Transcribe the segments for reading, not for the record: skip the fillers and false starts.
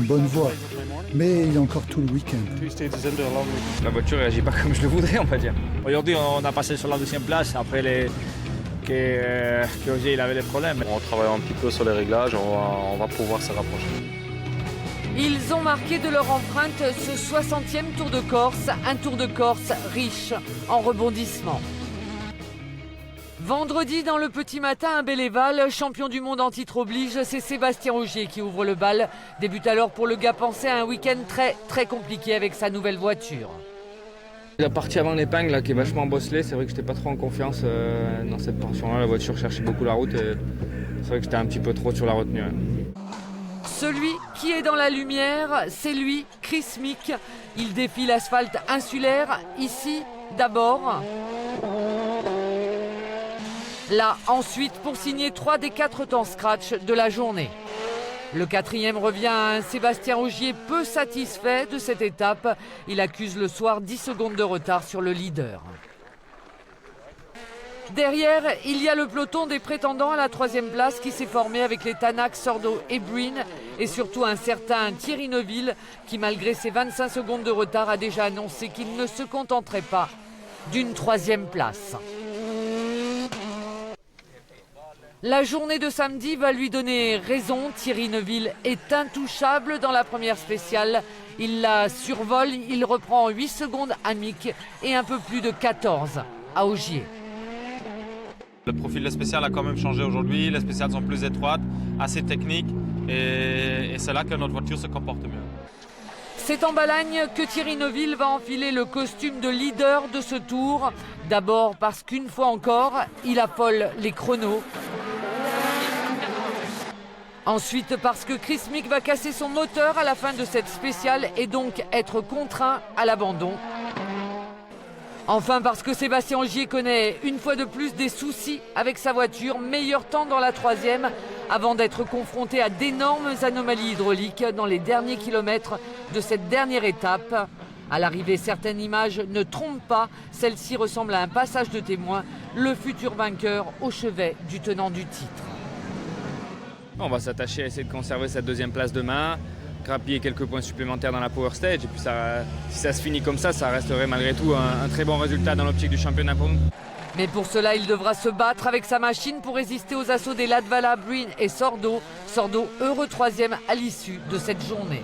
bonne voie. Mais il y a encore tout le week-end. La voiture ne réagit pas comme je le voudrais, on va dire. Aujourd'hui, on a passé sur la deuxième place après qu'Ogier il avait des problèmes. On travaille un petit peu sur les réglages, on va pouvoir se rapprocher. Ils ont marqué de leur empreinte ce 60e Tour de Corse, un Tour de Corse riche en rebondissements. Vendredi, dans le petit matin, à Belleval, champion du monde en titre oblige, c'est Sébastien Ogier qui ouvre le bal. Débute alors pour le Gap-Ansais un week-end très compliqué avec sa nouvelle voiture. La partie avant l'épingle là, qui est vachement bosselée, c'est vrai que j'étais pas trop en confiance dans cette portion-là. La voiture cherchait beaucoup la route et c'est vrai que j'étais un petit peu trop sur la retenue. Celui qui est dans la lumière, c'est lui, Chris Mick. Il défie l'asphalte insulaire, ici d'abord. Là, ensuite, pour signer 3 des 4 temps scratch de la journée. Le 4e revient à un Sébastien Ogier peu satisfait de cette étape. Il accuse le soir 10 secondes de retard sur le leader. Derrière, il y a le peloton des prétendants à la 3e place qui s'est formé avec les Tanak, Sordo et Breen. Et surtout un certain Thierry Neuville qui, malgré ses 25 secondes de retard, a déjà annoncé qu'il ne se contenterait pas d'une 3e place. La journée de samedi va lui donner raison. Thierry Neuville est intouchable dans la première spéciale. Il la survole, il reprend 8 secondes à Mick et un peu plus de 14 à Ogier. Le profil de spécial a quand même changé aujourd'hui, les spéciales sont plus étroites, assez techniques et c'est là que notre voiture se comporte mieux. C'est en Balagne que Thierry Neuville va enfiler le costume de leader de ce tour. D'abord parce qu'une fois encore, il affole les chronos. Ensuite parce que Chris Mick va casser son moteur à la fin de cette spéciale et donc être contraint à l'abandon. Enfin parce que Sébastien Ogier connaît une fois de plus des soucis avec sa voiture, meilleur temps dans la 3e avant d'être confronté à d'énormes anomalies hydrauliques dans les derniers kilomètres de cette dernière étape. À l'arrivée, certaines images ne trompent pas, celle-ci ressemble à un passage de témoin, le futur vainqueur au chevet du tenant du titre. On va s'attacher à essayer de conserver cette 2e place demain, grappiller quelques points supplémentaires dans la Power Stage et puis si ça se finit comme ça resterait malgré tout un très bon résultat dans l'optique du championnat pour nous. Mais pour cela, il devra se battre avec sa machine pour résister aux assauts des Latvala, Breen et Sordo. Sordo heureux 3e à l'issue de cette journée.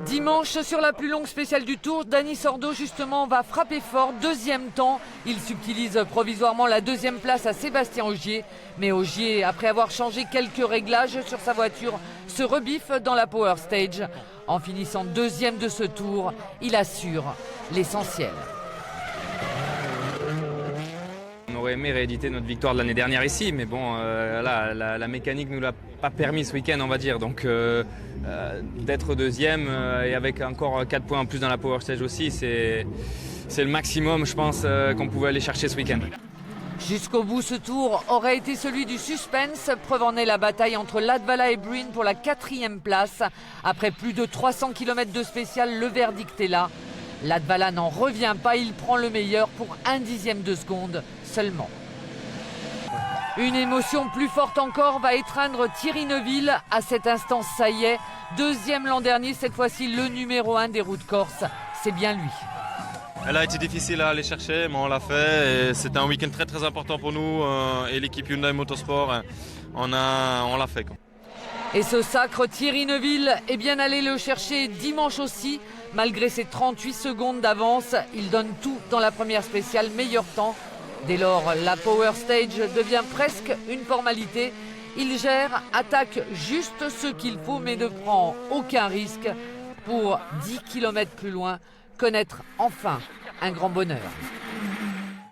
Dimanche, sur la plus longue spéciale du Tour, Dani Sordo justement va frapper fort, 2e temps. Il subtilise provisoirement la 2e place à Sébastien Ogier. Mais Ogier, après avoir changé quelques réglages sur sa voiture, se rebiffe dans la Power Stage. En finissant 2e de ce tour, il assure l'essentiel. On aurait aimé rééditer notre victoire de l'année dernière ici, mais bon, là, la mécanique ne nous l'a pas permis ce week-end, on va dire. Donc d'être 2e et avec encore 4 points en plus dans la Power Stage aussi, c'est le maximum, je pense, qu'on pouvait aller chercher ce week-end. Jusqu'au bout, ce tour aurait été celui du suspense. Preuve en est la bataille entre Latvala et Breen pour la 4e place. Après plus de 300 km de spécial, le verdict est là. Latvala n'en revient pas, il prend le meilleur pour 1/10 de seconde seulement. Une émotion plus forte encore va étreindre Thierry Neuville. À cet instant, ça y est, 2e l'an dernier, cette fois-ci le numéro 1 des routes corses. C'est bien lui. Elle a été difficile à aller chercher, mais on l'a fait. C'était un week-end très important pour nous et l'équipe Hyundai Motorsport, on l'a fait. Et ce sacre, Thierry Neuville est bien allé le chercher dimanche aussi. Malgré ses 38 secondes d'avance, il donne tout dans la première spéciale, meilleur temps. Dès lors, la Power Stage devient presque une formalité. Il gère, attaque juste ce qu'il faut, mais ne prend aucun risque pour 10 km plus loin, connaître enfin un grand bonheur.